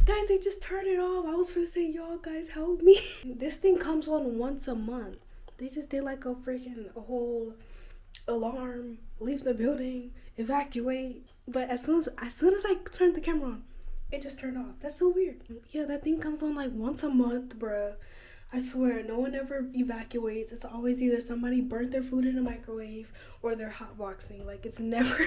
Guys, they just turned it off. I was gonna say, y'all guys help me. This thing comes on once a month. They just did like a whole alarm, leave the building, evacuate. But as soon as I turned the camera on, it just turned off. That's so weird. Yeah, that thing comes on like once a month, bruh. I swear, no one ever evacuates. It's always either somebody burnt their food in the microwave or they're hotboxing. Like, it's never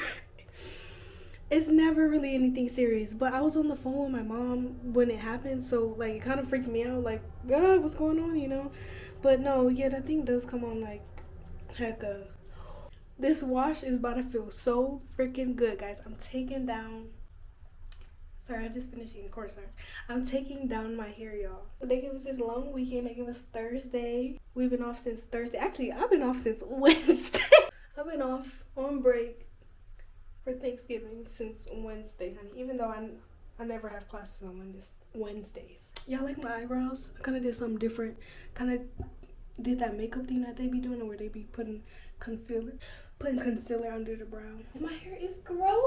it's never really anything serious. But I was on the phone with my mom when it happened, so like it kind of freaked me out, like, God, what's going on, you know? But no, yeah, that thing does come on like hecka. This wash is about to feel so freaking good, guys. I'm taking down, sorry, I just finished eating cornstarch. I'm taking down my hair, y'all. They gave us this long weekend. They gave us Thursday. We've been off since Thursday. Actually, I've been off since Wednesday. I've been off on break for Thanksgiving since Wednesday, honey. Even though I never have classes on Wednesdays. Y'all like my eyebrows? I kind of did something different. Kind of did that makeup thing that they be doing where they be putting concealer under the brow. My hair is growing.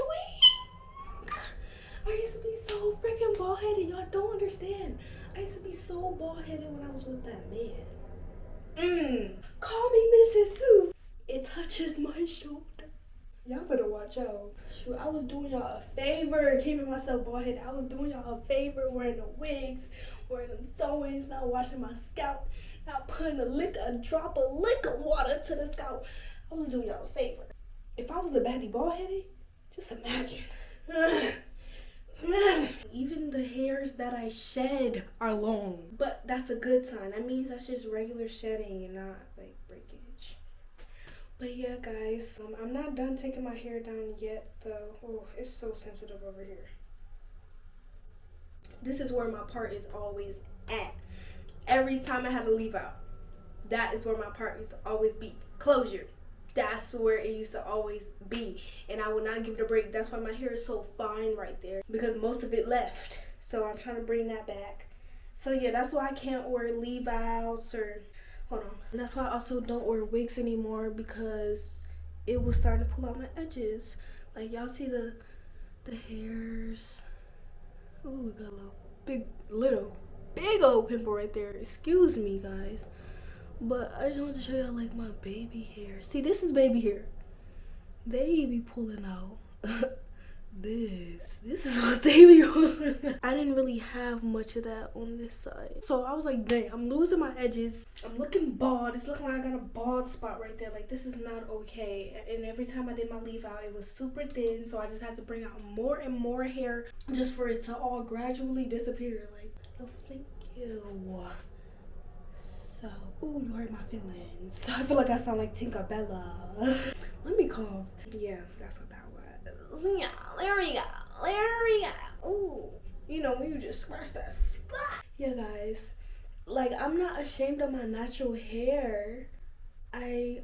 I used to be so freaking bald-headed. Y'all don't understand. I used to be so bald-headed when I was with that man. Call me Mrs. Seuss. It touches my shoulder. Y'all better watch out. Shoot, I was doing y'all a favor keeping myself bald-headed. I was doing y'all a favor wearing the wigs, wearing them sew-ins, not washing my scalp, not putting a drop of liquor water to the scalp. I was doing y'all a favor. If I was a baddie bald-headed, just imagine. Even the hairs that I shed are long, but that's a good sign. That means that's just regular shedding and not like breakage. But yeah, guys, I'm not done taking my hair down yet though. Oh, it's so sensitive over here. This is where my part is always at. Every time I had to leave out, that is where my part used to always be. Closure. That's where it used to always be, and I would not give it a break. That's why my hair is so fine right there, because most of it left. So I'm trying to bring that back. So yeah, that's why I can't wear leave outs or hold on. And that's why I also don't wear wigs anymore, because it was starting to pull out my edges. Like, y'all see the hairs. Ooh, we got a big old pimple right there. Excuse me, guys. But I just wanted to show y'all like my baby hair. See, this is baby hair. They be pulling out this is what they be pulling out. I didn't really have much of that on this side. So I was like, dang, I'm losing my edges. I'm looking bald. It's looking like I got a bald spot right there. Like, this is not okay. And every time I did my leave out, it was super thin. So I just had to bring out more and more hair just for it to all gradually disappear. Like, oh, thank you. So, ooh, you hurt my feelings. I feel like I sound like Tinkerbella. Let me cough. Yeah, that's what that was. Yeah, there we go. Ooh, you know, when you just scratch that spot. Yeah, guys, like, I'm not ashamed of my natural hair. I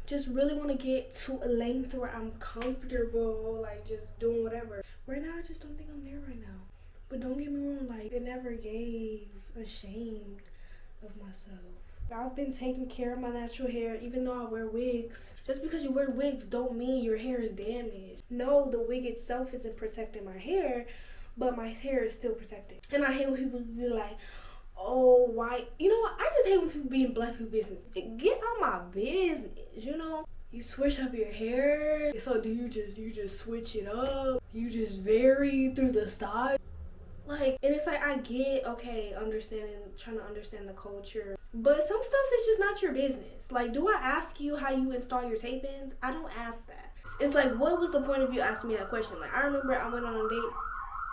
just really want to get to a length where I'm comfortable, like, just doing whatever. Right now, I just don't think I'm there right now. But don't get me wrong, like, it never gave ashamed of myself. I've been taking care of my natural hair, even though I wear wigs. Just because you wear wigs don't mean your hair is damaged. No, the wig itself isn't protecting my hair, but my hair is still protected. And I hate when people be like, oh, why? You know what? I just hate when people be in black people business. Get out my business, you know? You switch up your hair. So do you just switch it up? You just vary through the style? Like, and it's like, I get, okay, trying to understand the culture, but some stuff is just not your business. Like, do I ask you how you install your tape-ins? I don't ask that. It's like, what was the point of you asking me that question? Like, I remember I went on a date.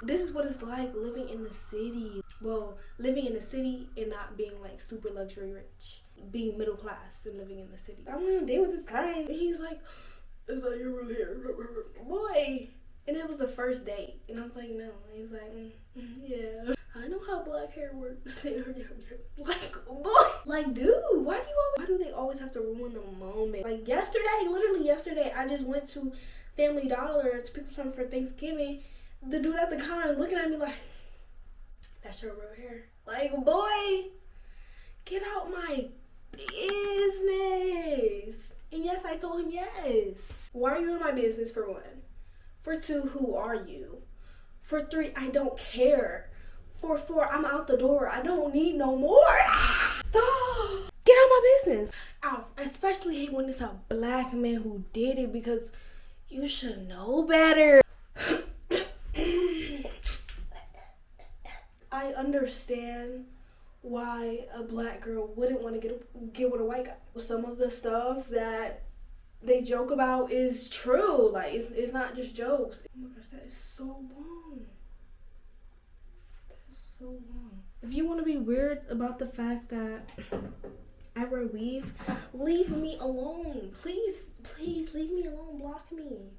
This is what it's like living in the city. Well, living in the city and not being, like, super luxury rich. Being middle class and living in the city. I went on a date with this guy, and he's like, is that your real hair? Boy. And it was the first date, and I was like, no. And he was like, yeah, I know how black hair works. Like, boy, like, dude, why do they always have to ruin the moment? Like, literally yesterday, I just went to Family Dollar to pick up something for Thanksgiving. The dude at the counter looking at me like, that's your real hair. Like, boy, get out my business. And yes, I told him yes. Why are you in my business, for one? For two, who are you? For three, I don't care. 4-4, I'm out the door. I don't need no more. Stop. Get out my business. I especially hate when it's a black man who did it, because you should know better. I understand why a black girl wouldn't want to get with a white guy. Some of the stuff that they joke about is true. Like, it's not just jokes. Oh my gosh, that is so long. That is so long. If you want to be weird about the fact that I wear weave, leave me alone. Please leave me alone. Block me.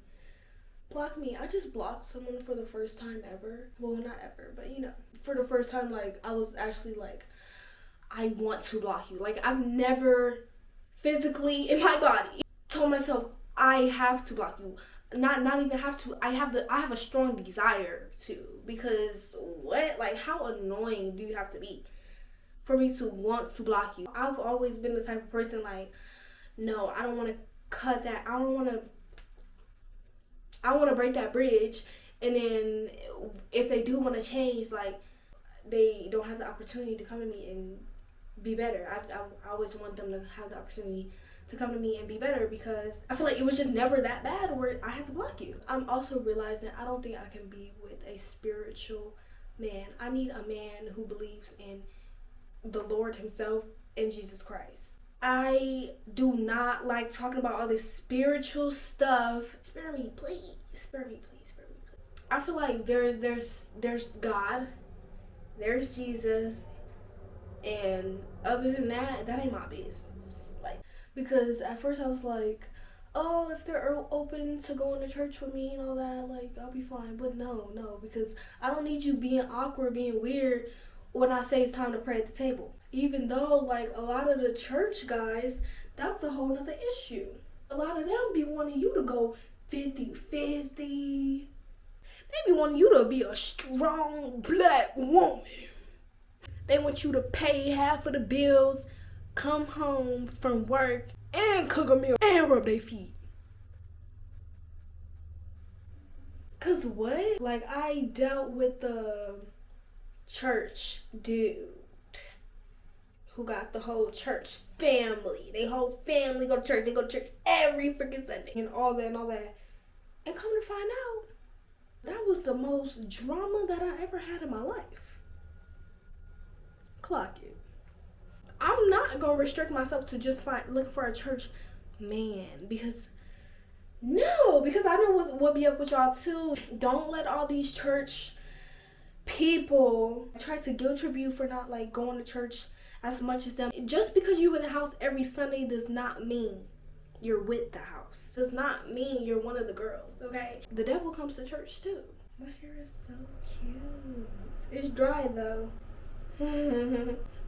Block me. I just blocked someone for the first time ever. Well, not ever, but you know, for the first time, like, I was actually like, I want to block you. Like, I've never physically in my body told myself I have to block you. Not even have to. I have a strong desire to, because what? Like, how annoying do you have to be for me to want to block you? I've always been the type of person like, no, I don't want to cut that. I want to break that bridge, and then if they do want to change, like, they don't have the opportunity to come to me and be better. I always want them to have the opportunity to come to me and be better, because I feel like it was just never that bad where I had to block you. I'm also realizing I don't think I can be with a spiritual man. I need a man who believes in the Lord himself and Jesus Christ. I do not like talking about all this spiritual stuff. Spare me, please. Spare me, please. Spare me, please. I feel like there's God, there's Jesus, and other than that ain't my business. Like, because at first I was like, oh, if they're open to going to church with me and all that, like, I'll be fine. But no, because I don't need you being awkward, being weird when I say it's time to pray at the table. Even though, like, a lot of the church guys, that's a whole nother issue. A lot of them be wanting you to go 50-50. They be wanting you to be a strong black woman. They want you to pay half of the bills, come home from work, and cook a meal, and rub their feet. Cause what? Like, I dealt with the church dude who got the whole church family. They whole family go to church. They go to church every freaking Sunday. And all that. And come to find out, that was the most drama that I ever had in my life. Clock it. I'm not going to restrict myself to just looking for a church man. Because I know what be up with y'all too. Don't let all these church people try to guilt trip you for not, like, going to church as much as them. Just because you in the house every Sunday does not mean you're with the house. Does not mean you're one of the girls, okay? The devil comes to church too. My hair is so cute. It's dry though.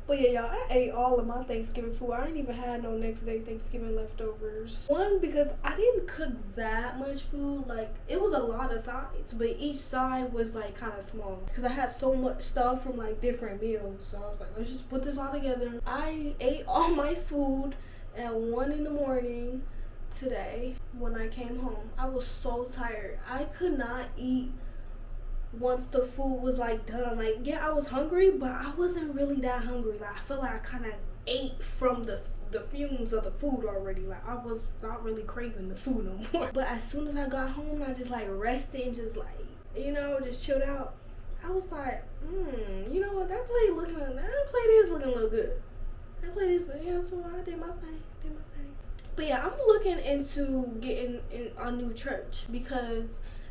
But yeah, y'all, I ate all of my Thanksgiving food. I ain't even had no next day Thanksgiving leftovers. One, because I didn't cook that much food. Like, it was a lot of sides, but each side was, like, kind of small. Because I had so much stuff from, like, different meals. So I was like, let's just put this all together. I ate all my food at 1 a.m. today when I came home. I was so tired. I could not eat once the food was, like, done. Like, yeah, I was hungry, but I wasn't really that hungry. Like, I felt like I kind of ate from the fumes of the food already. Like, I was not really craving the food no more. But as soon as I got home, I just, like, rested and just, like, you know, just chilled out. I was like, you know what, that plate is looking a little good. That plate is, yeah, so I did my thing. But yeah, I'm looking into getting in a new church, because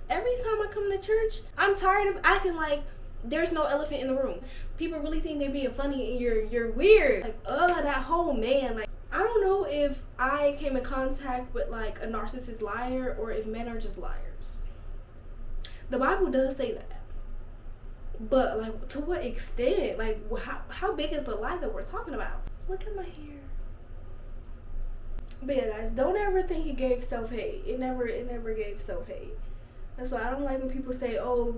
every time I come to church, I'm tired of acting like there's no elephant in the room. People really think they're being funny and you're weird. Like, that whole man. Like, I don't know if I came in contact with, like, a narcissist liar, or if men are just liars. The Bible does say that. But, like, to what extent? Like, how big is the lie that we're talking about? Look at my hair. But yeah, guys, don't ever think it gave self-hate. It never gave self-hate. That's why I don't like when people say, oh,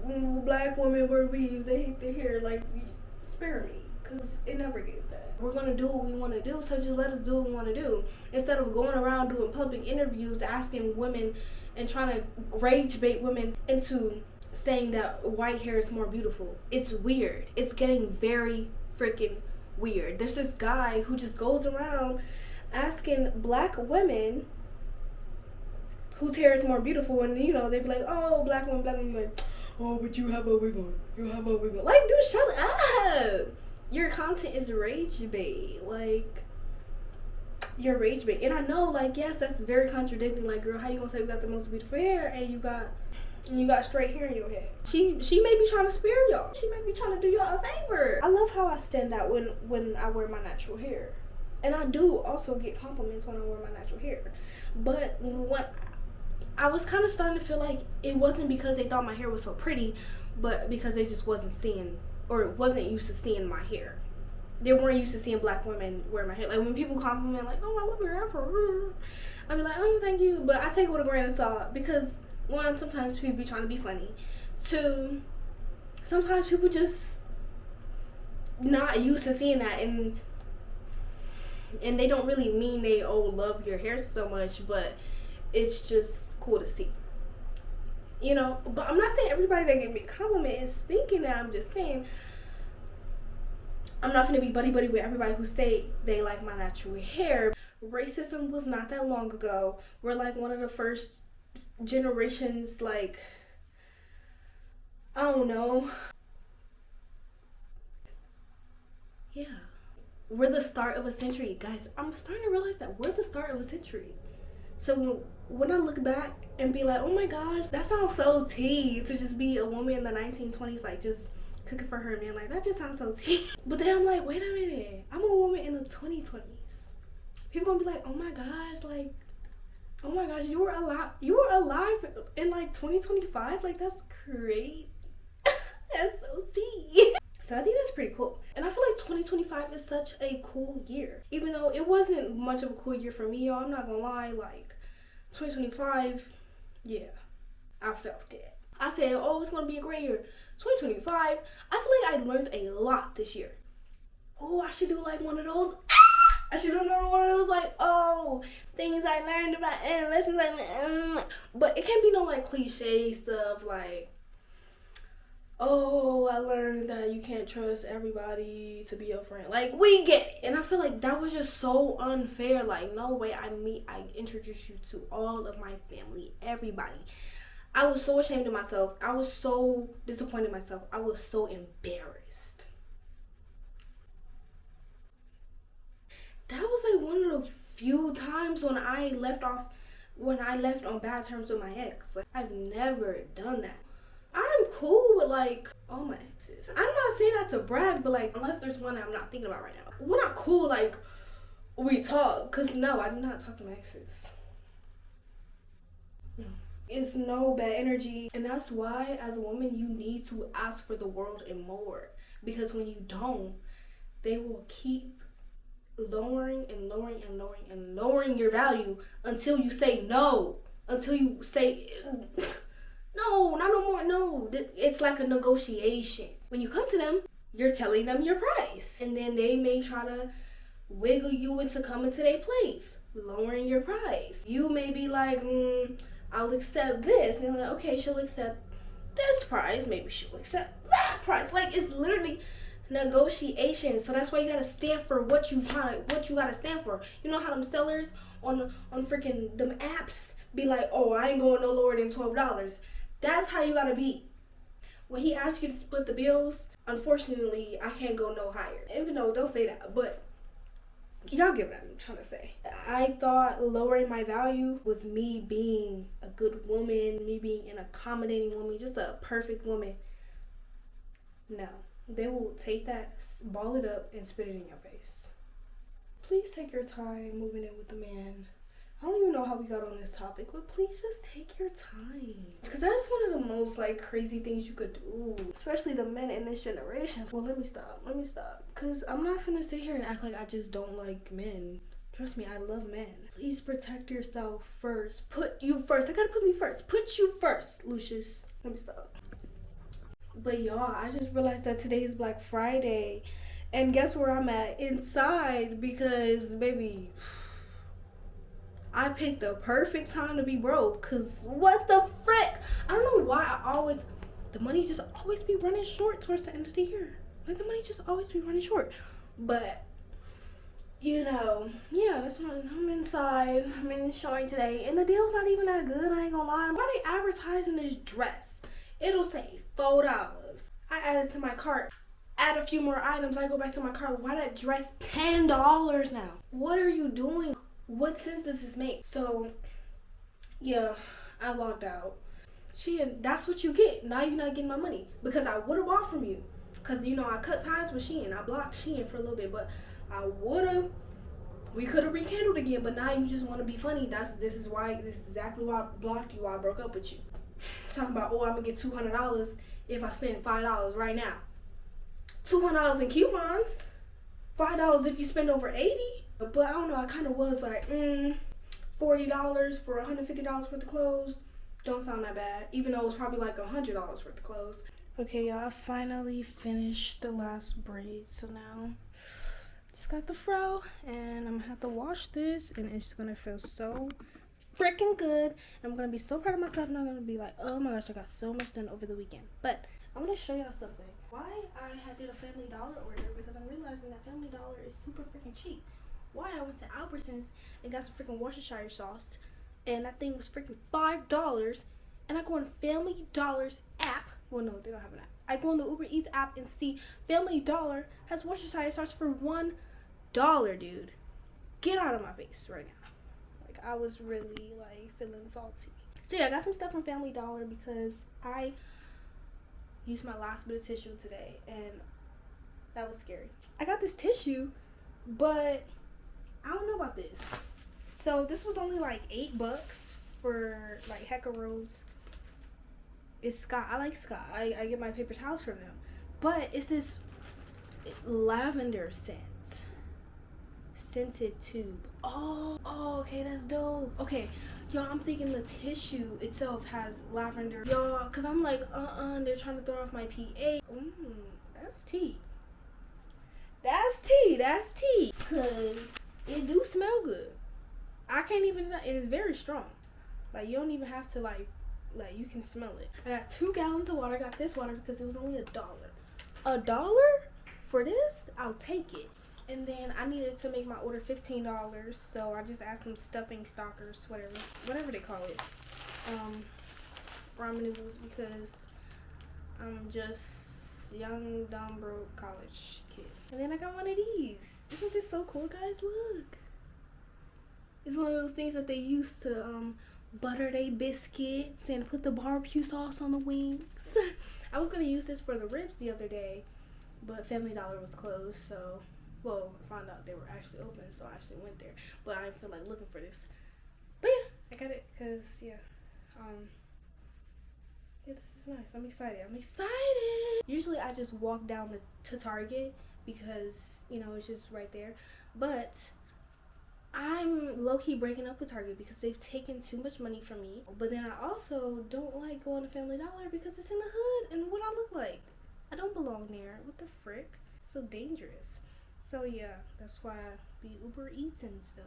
black women wear weaves, they hate their hair. Like, spare me, because it never gave that. We're going to do what we want to do, so just let us do what we want to do. Instead of going around doing public interviews, asking women and trying to rage bait women into saying that white hair is more beautiful. It's weird. It's getting very freaking weird. There's this guy who just goes around asking black women whose hair is more beautiful, and you know, they be like, oh, black woman, like, oh, but you have a wig on. You have a wig on. Like, dude, shut up. Your content is rage bait. Like, you're rage bait. And I know, like, yes, that's very contradicting. Like, girl, how you gonna say you got the most beautiful hair and you got straight hair in your head? She may be trying to spare y'all. She may be trying to do y'all a favor. I love how I stand out when I wear my natural hair. And I do also get compliments when I wear my natural hair. But when I was kind of starting to feel like it wasn't because they thought my hair was so pretty, but because they just wasn't wasn't used to seeing my hair. They weren't used to seeing black women wear my hair. Like, when people compliment, like, oh, I love your afro, I be like, oh, thank you. But I take it with a grain of salt because, one, sometimes people be trying to be funny. Two, sometimes people just not used to seeing that, and they don't really mean they love your hair so much, but it's just cool to see, you know. But I'm not saying everybody that give me a compliment is thinking that. I'm just saying I'm not gonna be buddy with everybody who say they like my natural hair. Racism was not that long ago. We're like one of the first generations, like, I don't know. Yeah. We're the start of a century. Guys, I'm starting to realize that we're the start of a century. So when I look back and be like, oh my gosh, that sounds so tea to just be a woman in the 1920s, like, just cooking for her man. Like, that just sounds so tea. But then I'm like, wait a minute. I'm a woman in the 2020s. People gonna be like, oh my gosh, like, oh my gosh, you were alive in like 2025? Like, that's great. That's so tea. So I think that's pretty cool. And I feel like 2025 is such a cool year. Even though it wasn't much of a cool year for me, y'all, I'm not gonna lie. Like, 2025, yeah, I felt it. I said, oh, it's gonna be a great year. 2025, I feel like I learned a lot this year. Oh, I should do like one of those. I should have done one of those, like, oh, things I learned about and lessons I learned. But it can't be no like cliche stuff like, oh, I learned that you can't trust everybody to be your friend. Like, we get it. And I feel like that was just so unfair. Like, no way. I introduced you to all of my family, everybody. I was so ashamed of myself. I was so disappointed in myself. I was so embarrassed. That was like one of the few times when I left on bad terms with my ex. Like, I've never done that. I'm cool with like all my exes. I'm not saying that to brag, but like, unless there's one that I'm not thinking about right now. We're not cool, like, we talk. Cause no, I do not talk to my exes. No. It's no bad energy. And that's why, as a woman, you need to ask for the world and more. Because when you don't, they will keep lowering your value until you say no. Until you say, no, not no more, no. It's like a negotiation. When you come to them, you're telling them your price. And then they may try to wiggle you into coming to their place, lowering your price. You may be like, I'll accept this. And they're like, okay, she'll accept this price. Maybe she'll accept that price. Like, it's literally negotiation. So that's why you gotta stand for what you gotta stand for. You know how them sellers on freaking them apps be like, oh, I ain't going no lower than $12. That's how you gotta be. When he asks you to split the bills, unfortunately, I can't go no higher. Even though, don't say that, but y'all get what I'm trying to say. I thought lowering my value was me being a good woman, me being an accommodating woman, just a perfect woman. No. They will take that, ball it up, and spit it in your face. Please take your time moving in with the man. I don't even know how we got on this topic, but please just take your time. Because that's one of the most, like, crazy things you could do. Especially the men in this generation. Well, let me stop. Because I'm not finna sit here and act like I just don't like men. Trust me, I love men. Please protect yourself first. Put you first. I gotta put me first. Put you first, Lucius. Let me stop. But y'all, I just realized that today is Black Friday. And guess where I'm at? Inside. Because, baby, I picked the perfect time to be broke. Because what the frick? I don't know why I always... the money just always be running short towards the end of the year. Like, the money just always be running short. But, you know, yeah, that's why I'm inside. I'm in showing today. And the deal's not even that good, I ain't gonna lie. Why they advertising this dress? It'll say $4. I added to my cart. Add a few more items. I go back to my cart. Why that dress $10 now? What are you doing? What sense does this make? So, yeah, I logged out. Shein, that's what you get. Now you're not getting my money. Because I would have bought from you. Because, you know, I cut ties with Shein. I blocked Shein for a little bit. But I would have. We could have rekindled again. But now you just want to be funny. This is exactly why I blocked you. Why I broke up with you. Talking about, oh, I'm going to get $200 if I spend $5 right now. $200 in coupons. $5 if you spend over $80. But I don't know. I kind of was like, $40 for $150 worth of clothes. Don't sound that bad. Even though it was probably like $100 worth of clothes. Okay, y'all, I finally finished the last braid. So now, just got the fro. And I'm going to have to wash this. And it's going to feel so freaking good. I'm going to be so proud of myself. And I'm going to be like, oh my gosh, I got so much done over the weekend. But I'm going to show y'all something. Why I did a Family Dollar order, because I'm realizing that Family Dollar is super freaking cheap. Why I went to Albertsons and got some freaking Worcestershire sauce, and that thing was freaking $5, and I go on Family Dollar's app. Well, no, they don't have an app. I go on the Uber Eats app and see Family Dollar has Worcestershire sauce for $1, dude. Get out of my face right now. Like, I was really, like, feeling salty. So, yeah, I got some stuff from Family Dollar because I used my last bit of tissue today, and that was scary. I got this tissue, but I don't know about this. So this was only like $8 for like Heca Rose. It's Scott. I like Scott. I get my paper towels from them, but it's this lavender scented tube. Oh, okay, that's dope. Okay. Y'all, I'm thinking the tissue itself has lavender. Y'all, because I'm like, they're trying to throw off my PA. That's tea. That's tea. Because it do smell good. I can't even, it is very strong. Like, you don't even have to, like, you can smell it. I got 2 gallons of water. I got this water because it was only $1. $1 for this? I'll take it. And then I needed to make my order $15, so I just added some stuffing stockers, whatever they call it, ramen noodles, because I'm just young, dumb, broke college kid. And then I got one of these. Isn't this so cool, guys? Look, it's one of those things that they used to butter they biscuits and put the barbecue sauce on the wings. I was gonna use this for the ribs the other day, but Family Dollar was closed, so. Well, I found out they were actually open, so I actually went there. But I didn't feel like looking for this. But yeah, I got it because, yeah, this is nice. I'm excited. Usually I just walk down to Target because, you know, it's just right there. But I'm low-key breaking up with Target because they've taken too much money from me. But then I also don't like going to Family Dollar because it's in the hood and what I look like. I don't belong there. What the frick? So dangerous. So yeah, that's why I be Uber Eats and stuff.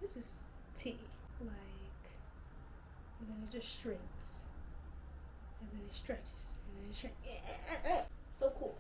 This is tea. Like, and then it just shrinks. And then it stretches. And then it shrinks. So cool.